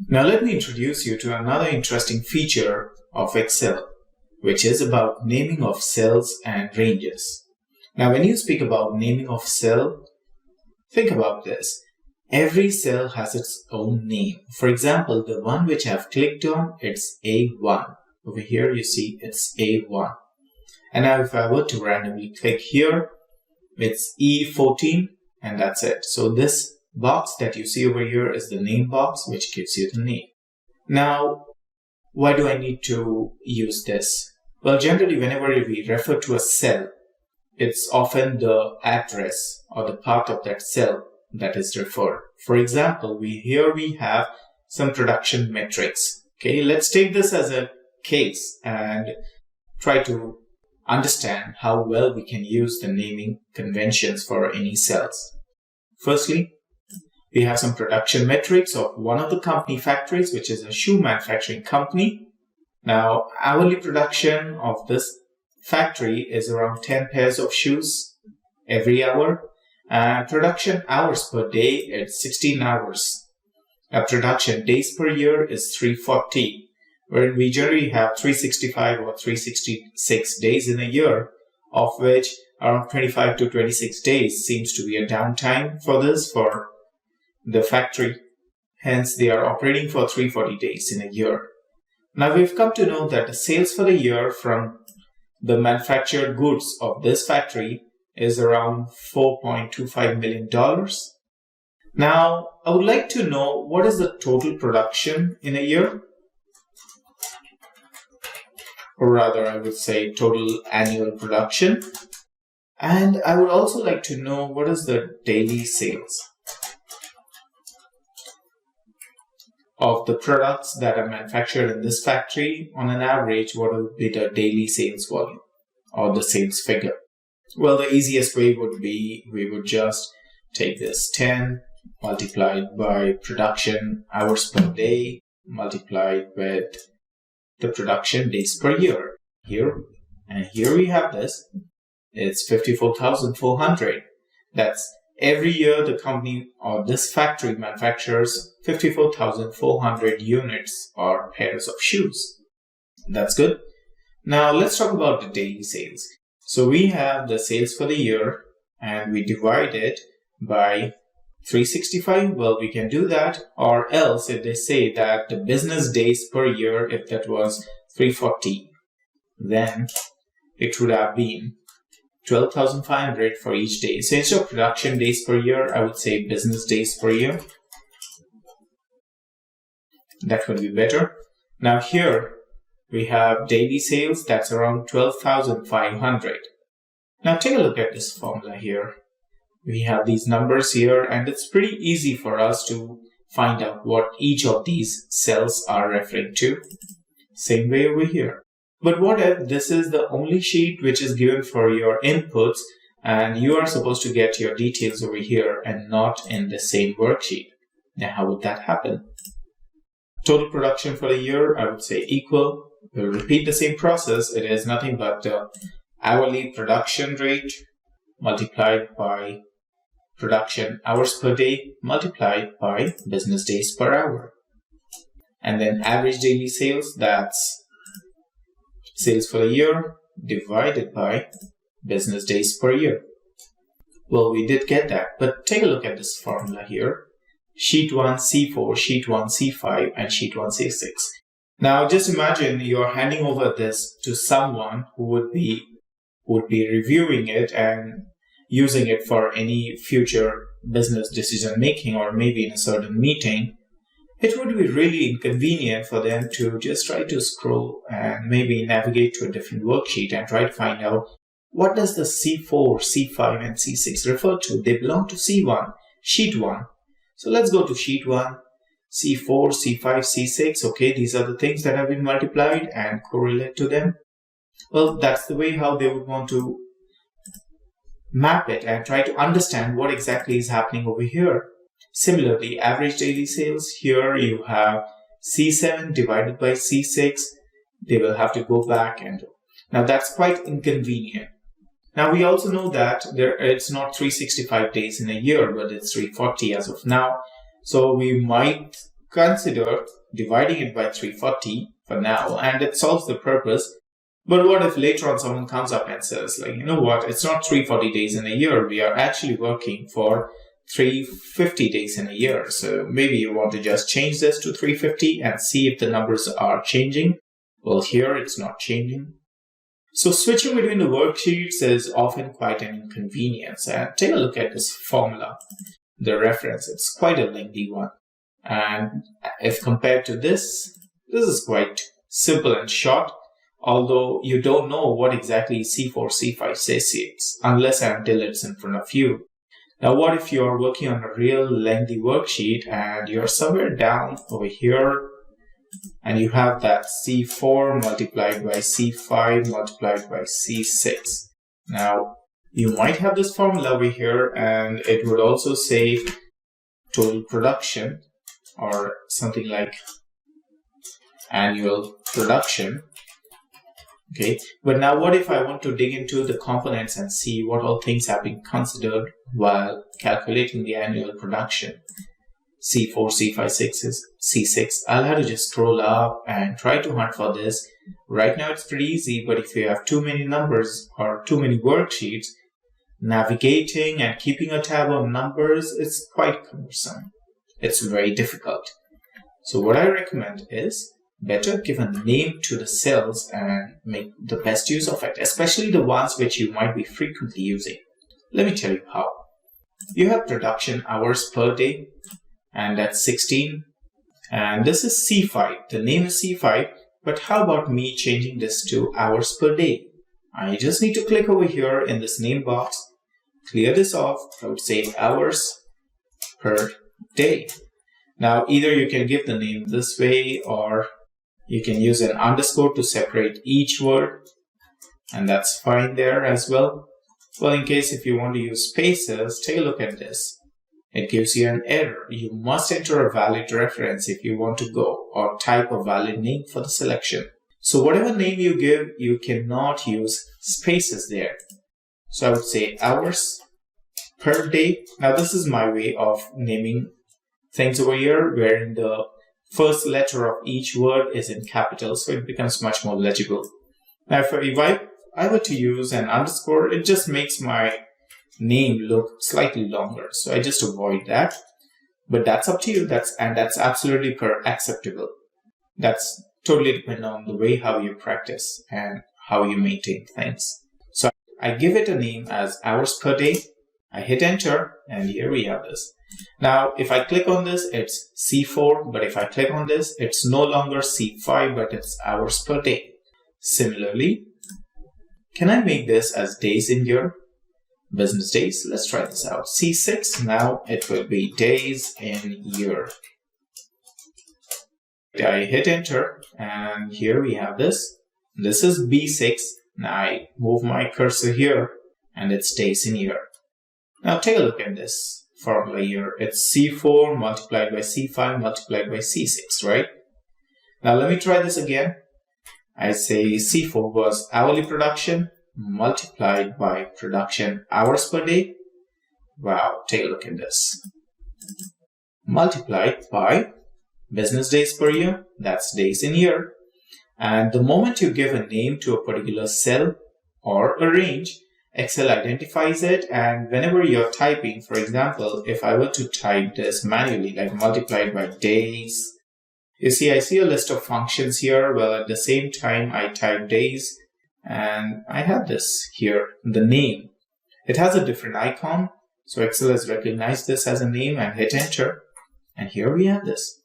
Now let me introduce you to another interesting feature of Excel, which is about naming of cells and ranges. Now when you speak about naming of cell, think about this. Every cell has its own name. For example, the one which I've clicked on, it's A1. Over here you see it's A1. And now if I were to randomly click here, it's E14 and that's it. So this box that you see over here is the name box, which gives you the name. Now, why do I need to use this? Well, generally whenever we refer to a cell, it's often the address or the part of that cell that is referred. For example, here we have some production metrics. Okay, let's take this as a case and try to understand how well we can use the naming conventions for any cells. Firstly, we have some production metrics of one of the company factories, which is a shoe manufacturing company. Now, hourly production of this factory is around 10 pairs of shoes every hour. And production hours per day is 16 hours. Now, production days per year is 340, wherein we generally have 365 or 366 days in a year, of which around 25 to 26 days seems to be a downtime for the factory. Hence, they are operating for 340 days in a year. Now, we've come to know that the sales for the year from the manufactured goods of this factory is around $4.25 million. Now, I would like to know what is the total production in a year? Or rather, I would say total annual production. And I would also like to know what is the daily sales of the products that are manufactured in this factory. On an average, what would be the daily sales volume or the sales figure? Well, the easiest way would be we would just take this 10 multiplied by production hours per day multiplied with the production days per year. Here we have this. It's 54,400. That's every year the company or this factory manufactures 54,400 units or pairs of shoes. That's good. Now let's talk about the daily sales. So we have the sales for the year and we divide it by 365. Well, we can do that, or else if they say that the business days per year, if that was 340, then it would have been 12,500 for each day. So instead of production days per year, I would say business days per year. That would be better. Now here we have daily sales, that's around 12,500. Now take a look at this formula here. We have these numbers here and it's pretty easy for us to find out what each of these cells are referring to. Same way over here. But what if this is the only sheet which is given for your inputs and you are supposed to get your details over here and not in the same worksheet? Now how would that happen? Total production for the year, I would say equal. We'll repeat the same process. It is nothing but the hourly production rate multiplied by production hours per day multiplied by business days per hour. And then average daily sales, that's sales for the year divided by business days per year. Well, we did get that, but take a look at this formula here. Sheet 1 C4, Sheet 1 C5, and Sheet 1 C6. Now just imagine you're handing over this to someone who would be reviewing it and using it for any future business decision making or maybe in a certain meeting. It would be really inconvenient for them to just try to scroll and maybe navigate to a different worksheet and try to find out what does the C4, C5, and C6 refer to. They belong to C1, Sheet 1. So let's go to Sheet 1, C4, C5, C6. Okay, these are the things that have been multiplied and correlate to them. Well, that's the way how they would want to map it and try to understand what exactly is happening over here. Similarly, average daily sales, here you have C7 divided by C6. They will have to go back and do. Now that's quite inconvenient. Now we also know that it's not 365 days in a year, but it's 340 as of now. So we might consider dividing it by 340 for now, and it solves the purpose. But what if later on someone comes up and says, like, you know what, it's not 340 days in a year, we are actually working for 350 days in a year. So maybe you want to just change this to 350 and see if the numbers are changing. Well, here it's not changing. So switching between the worksheets is often quite an inconvenience. And take a look at this formula, the reference. It's quite a lengthy one. And if compared to this is quite simple and short. Although you don't know what exactly C4, C5, C6 unless and until it's in front of you. Now, what if you're working on a real lengthy worksheet and you're somewhere down over here and you have that C4 multiplied by C5 multiplied by C6. Now, you might have this formula over here and it would also say total production or something like annual production. Okay, but now what if I want to dig into the components and see what all things have been considered while calculating the annual production? C4, C5, C6. I'll have to just scroll up and try to hunt for this. Right now it's pretty easy, but if you have too many numbers or too many worksheets, navigating and keeping a tab on numbers is quite cumbersome. It's very difficult. So what I recommend is better give a name to the cells and make the best use of it, especially the ones which you might be frequently using. Let me tell you how. You have production hours per day, and that's 16. And this is C5. The name is C5, but how about me changing this to hours per day? I just need to click over here in this name box, clear this off. I would say hours per day. Now, either you can give the name this way or you can use an underscore to separate each word, and that's fine there as well. Well, in case if you want to use spaces, take a look at this. It gives you an error. You must enter a valid reference if you want to go or type a valid name for the selection. So whatever name you give, you cannot use spaces there. So I would say hours per day. Now this is my way of naming things over here, wherein the first letter of each word is in capitals, so it becomes much more legible. Now, if I were to use an underscore, it just makes my name look slightly longer, so I just avoid that. But that's up to you. That's absolutely acceptable. That's totally dependent on the way how you practice and how you maintain things. So I give it a name as hours per day. I hit enter, and here we have this. Now, if I click on this, it's C4, but if I click on this, it's no longer C5, but it's hours per day. Similarly, can I make this as days in year? Business days. Let's try this out. C6, now it will be days in year. I hit enter, and here we have this. This is B6. Now I move my cursor here, and it's days in year. Now take a look at this formula here. It's C4 multiplied by C5 multiplied by C6, right? Now let me try this again. I say C4 was hourly production multiplied by production hours per day. Wow, take a look at this. Multiplied by business days per year, that's days in year. And the moment you give a name to a particular cell or a range, Excel identifies it, and whenever you're typing, for example, if I were to type this manually, like multiplied by days, you see, I see a list of functions here. Well, at the same time, I type days, and I have this here, the name. It has a different icon, so Excel has recognized this as a name and hit enter, and here we have this.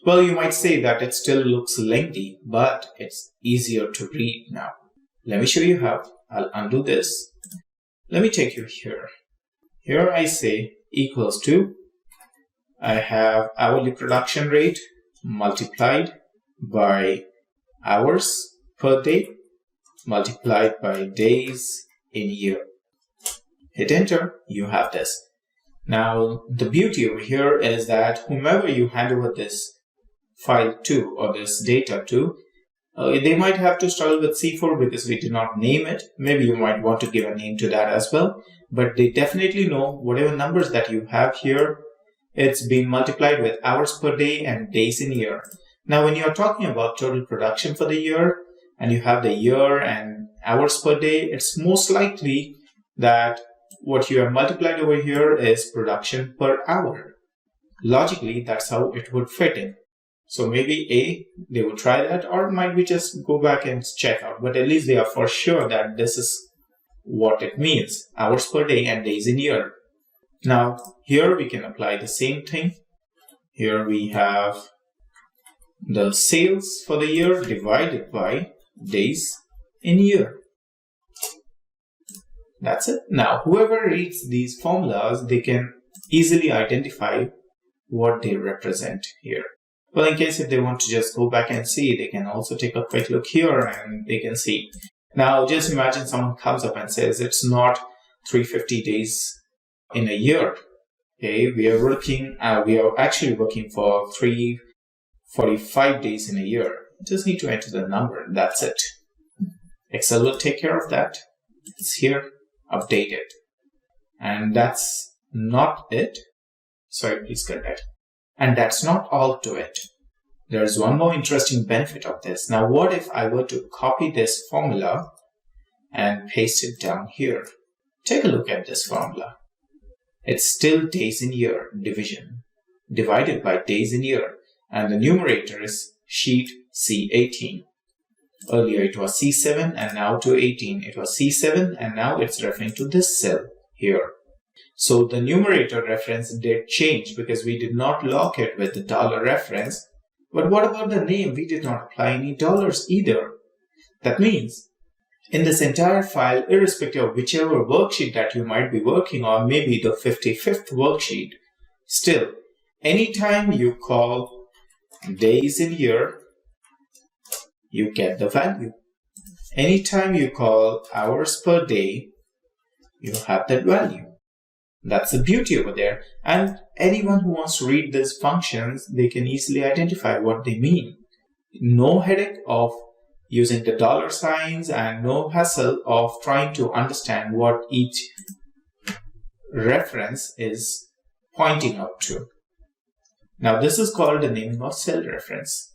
Well, you might say that it still looks lengthy, but it's easier to read now. Let me show you how. I'll undo this. Let me take you here. Here I say equals to, I have hourly production rate multiplied by hours per day multiplied by days in year. Hit enter, you have this. Now, the beauty over here is that whomever you hand over this file to or this data to, they might have to struggle with C4 because we did not name it. Maybe you might want to give a name to that as well. But they definitely know whatever numbers that you have here it's being multiplied with hours per day and days in year. Now, when you're talking about total production for the year, and you have the year and hours per day, it's most likely that what you have multiplied over here is production per hour. Logically, that's how it would fit in. So maybe A, they would try that, or might we just go back and check out. But at least they are for sure that this is what it means, hours per day and days in year. Now, here we can apply the same thing. Here we have the sales for the year divided by days in year. That's it. Now, whoever reads these formulas, they can easily identify what they represent here. Well, in case if they want to just go back and see, they can also take a quick look here and they can see. Now, just imagine someone comes up and says it's not 350 days in a year. Okay, we are actually working for 345 days in a year. Just need to enter the number and that's it. Excel will take care of that. It's here, update it. And that's not it. Sorry, please get that. And that's not all to it. There's one more interesting benefit of this. Now, what if I were to copy this formula and paste it down here? Take a look at this formula. It's still days in year division, divided by days in year. And the numerator is sheet C18. Earlier it was C7 and now to 18. It was C7 and now it's referring to this cell here. So the numerator reference did change because we did not lock it with the dollar reference. But what about the name? We did not apply any dollars either. That means in this entire file, irrespective of whichever worksheet that you might be working on, maybe the 55th worksheet, still, anytime you call days in year, you get the value. Anytime you call hours per day, you have that value. That's the beauty over there. And anyone who wants to read these functions, they can easily identify what they mean. No headache of using the dollar signs and no hassle of trying to understand what each reference is pointing out to. Now, this is called the naming of cell reference.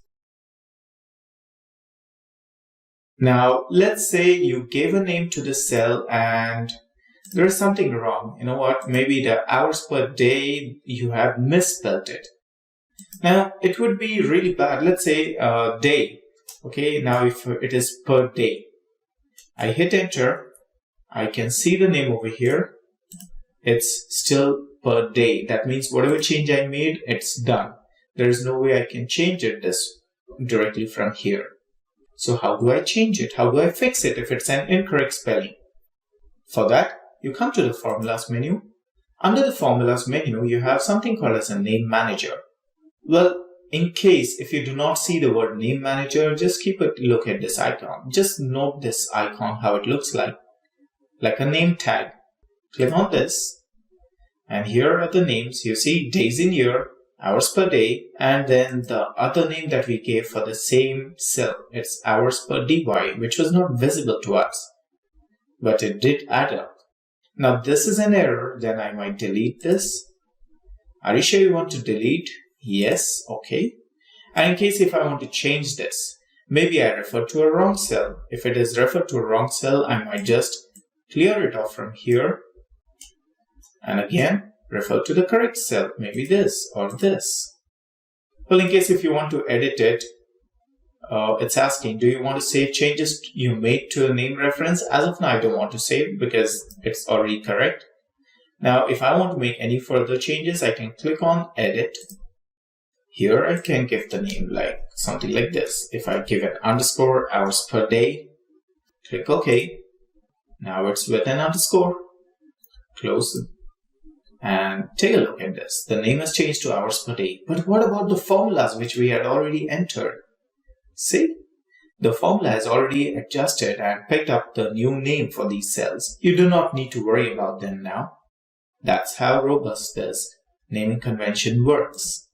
Now, let's say you gave a name to the cell and there is something wrong. You know what? Maybe the hours per day, you have misspelled it. Now, it would be really bad. Let's say day. Okay, now if it is per day, I hit enter. I can see the name over here. It's still per day. That means whatever change I made, it's done. There is no way I can change it this directly from here. So how do I change it? How do I fix it if it's an incorrect spelling? For that, you come to the formulas menu. Under the formulas menu, you have something called as a name manager. Well, in case if you do not see the word name manager, just keep a look at this icon. Just note this icon, how it looks like a name tag. Click on this. And here are the names. You see days in year, hours per day, and then the other name that we gave for the same cell. It's hours per dy, which was not visible to us, but it did add up. Now this is an error, then I might delete this. Are you sure you want to delete? Yes, okay. And in case if I want to change this, maybe I refer to a wrong cell. If it is referred to a wrong cell, I might just clear it off from here. And again, refer to the correct cell, maybe this or this. Well, in case if you want to edit it, it's asking, do you want to save changes you made to a name reference? As of now, I don't want to save because it's already correct. Now, if I want to make any further changes, I can click on edit. Here I can give the name like something like this. If I give an underscore hours per day, click OK. Now it's with an underscore. Close it. And take a look at this. The name has changed to hours per day. But what about the formulas which we had already entered? See, the formula has already adjusted and picked up the new name for these cells. You do not need to worry about them now. That's how robust this naming convention works.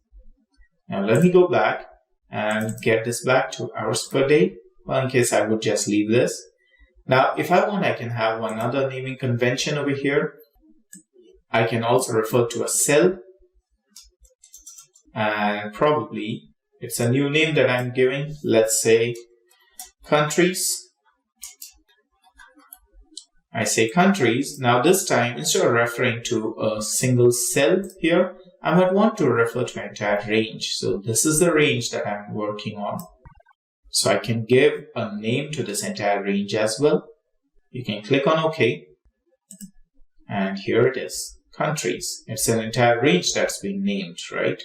Now let me go back and get this back to hours per day. Well, in case I would just leave this. Now, if I want, I can have another naming convention over here. I can also refer to a cell and probably it's a new name that I'm giving. Let's say countries. I say countries. Now this time, instead of referring to a single cell here, I might want to refer to an entire range. So this is the range that I'm working on. So I can give a name to this entire range as well. You can click on OK. And here it is, countries. It's an entire range that's been named, right?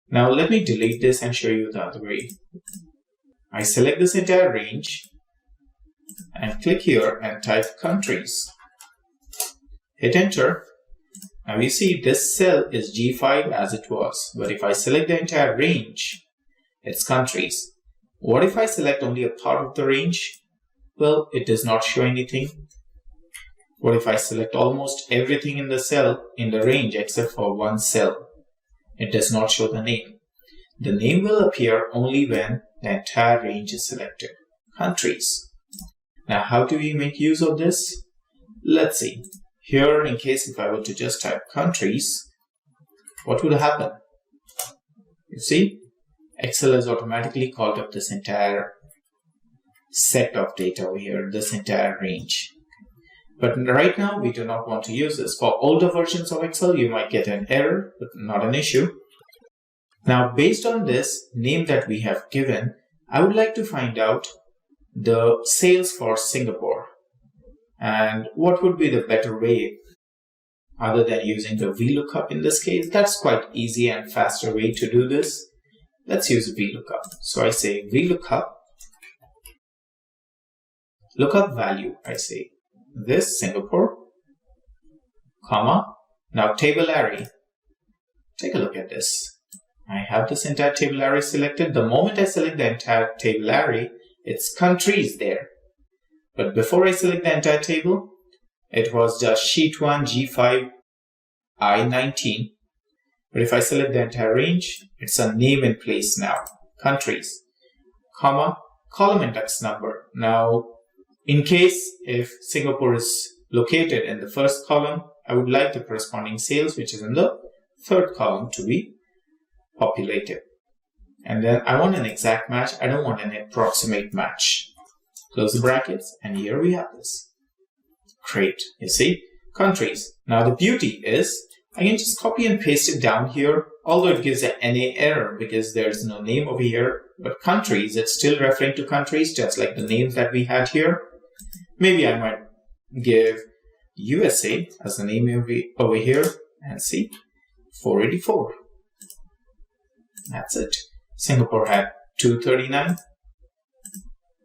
Now let me delete this and show you the other way. I select this entire range and click here and type countries. Hit enter. Now you see this cell is G5 as it was, but if I select the entire range, it's countries. What if I select only a part of the range? Well, it does not show anything. What if I select almost everything in the cell in the range except for one cell? It does not show the name. The name will appear only when the entire range is selected. Countries. Now, how do we make use of this? Let's see. Here, in case if I were to just type countries, what would happen? You see, Excel has automatically called up this entire set of data over here, this entire range. But right now, we do not want to use this. For older versions of Excel, you might get an error, but not an issue. Now, based on this name that we have given, I would like to find out the sales for Singapore. And what would be the better way other than using the VLOOKUP in this case? That's quite easy and faster way to do this. Let's use VLOOKUP. So I say VLOOKUP, lookup value, I say this Singapore, comma, now table array. Take a look at this. I have this entire table array selected. The moment I select the entire table array, it's countries there. But before I select the entire table, it was just sheet 1, G5, I19. But if I select the entire range, it's a name in place now, countries, comma, column index number. Now, in case if Singapore is located in the first column, I would like the corresponding sales, which is in the third column, to be populated. And then I want an exact match. I don't want an approximate match. Close the brackets, and here we have this. Great. You see, countries. Now the beauty is I can just copy and paste it down here, although it gives an NA error because there's no name over here. But countries, it's still referring to countries, just like the names that we had here. Maybe I might give USA as the name over here, and see, 484. That's it. Singapore had 239.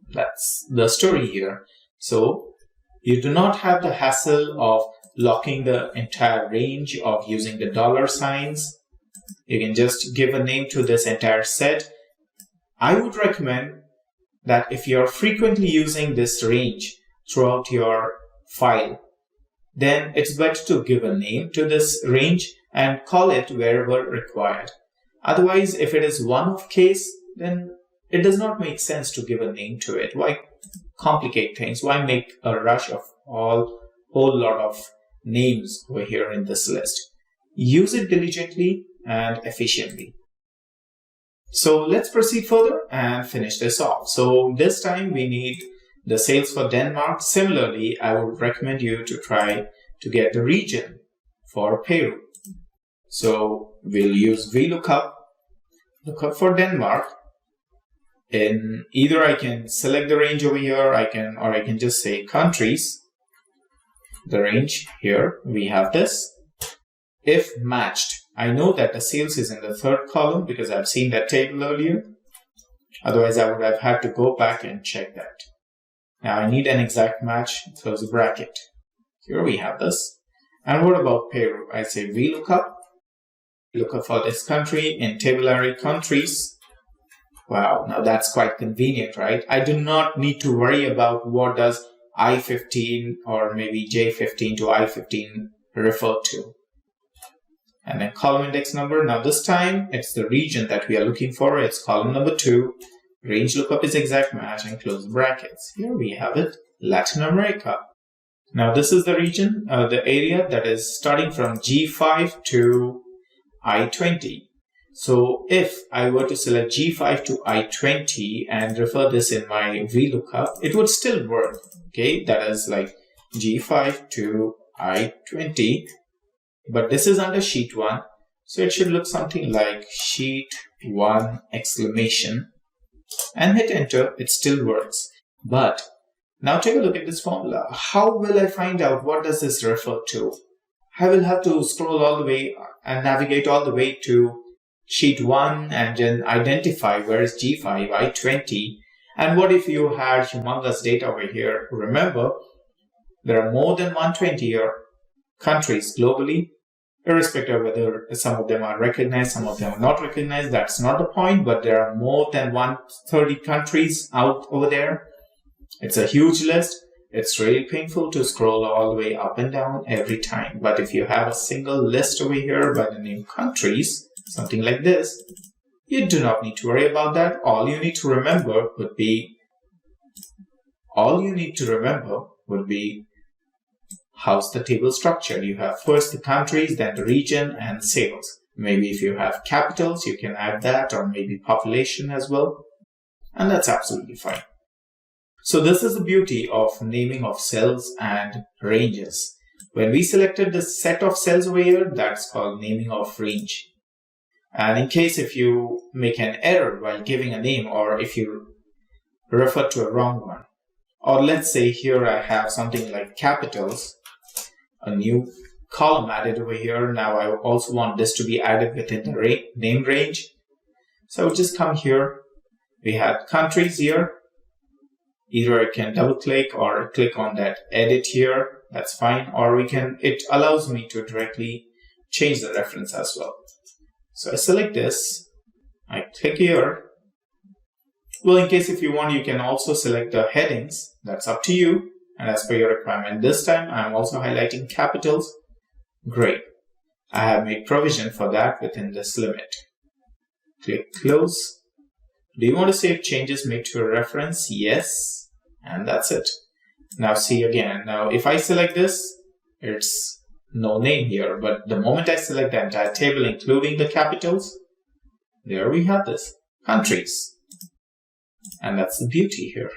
That's the story here. So you do not have the hassle of locking the entire range, of using the dollar signs. You can just give a name to this entire set. I would recommend that if you're frequently using this range throughout your file, then it's better to give a name to this range and call it wherever required. Otherwise, if it is one-off case, then it does not make sense to give a name to it. Why complicate things? Why make a rush of whole lot of names over here in this list? Use it diligently and efficiently. So let's proceed further and finish this off. So this time we need the sales for Denmark. Similarly, I would recommend you to try to get the region for Peru. So we'll use VLOOKUP, lookup for Denmark. In either I can select the range over here, or I can just say countries. The range here, we have this. If matched, I know that the sales is in the third column because I've seen that table earlier. Otherwise, I would have had to go back and check that. Now I need an exact match, close the bracket. Here we have this. And what about Peru? I say VLOOKUP, lookup for this country in table array countries. Wow, now that's quite convenient, right? I do not need to worry about what does I15 or maybe J15 to I15 refer to. And then column index number. Now this time it's the region that we are looking for. It's column number 2. Range lookup is exact match and close brackets. Here we have it, Latin America. Now this is the region, the area that is starting from G5 to I20. So if I were to select G5 to I20 and refer this in my VLOOKUP, it would still work. Okay, that is like G5 to I20, but this is under sheet 1. So it should look something like sheet 1 exclamation, and hit enter. It still works. But now take a look at this formula. How will I find out what does this refer to? I will have to scroll all the way and navigate all the way to sheet 1 and then identify where is G5, I20. And what if you had humongous data over here? Remember, there are more than 120 countries globally, irrespective of whether some of them are recognized, some of them are not recognized. That's not the point, but there are more than 130 countries out over there. It's a huge list. It's really painful to scroll all the way up and down every time. But if you have a single list over here by the name countries, something like this, you do not need to worry about that. All you need to remember would be how's the table structured. You have first the countries, then the region, and sales. Maybe if you have capitals, you can add that, or maybe population as well. And that's absolutely fine. So this is the beauty of naming of cells and ranges. When we selected this set of cells over here, that's called naming of range. And in case if you make an error while giving a name, or if you refer to a wrong one, or let's say here I have something like capitals, a new column added over here. Now I also want this to be added within the name range. So just come here. We have countries here. Either I can double click or click on that edit here. That's fine. Or it allows me to directly change the reference as well. So I select this. I click here. Well, in case if you want, you can also select the headings. That's up to you and as per your requirement. This time I'm also highlighting capitals. Great. I have made provision for that within this limit. Click close. Do you want to save changes made to a reference? Yes. And that's it. Now see again. Now if I select this, it's no name here. But the moment I select the entire table, including the capitals, there we have this. Countries. And that's the beauty here.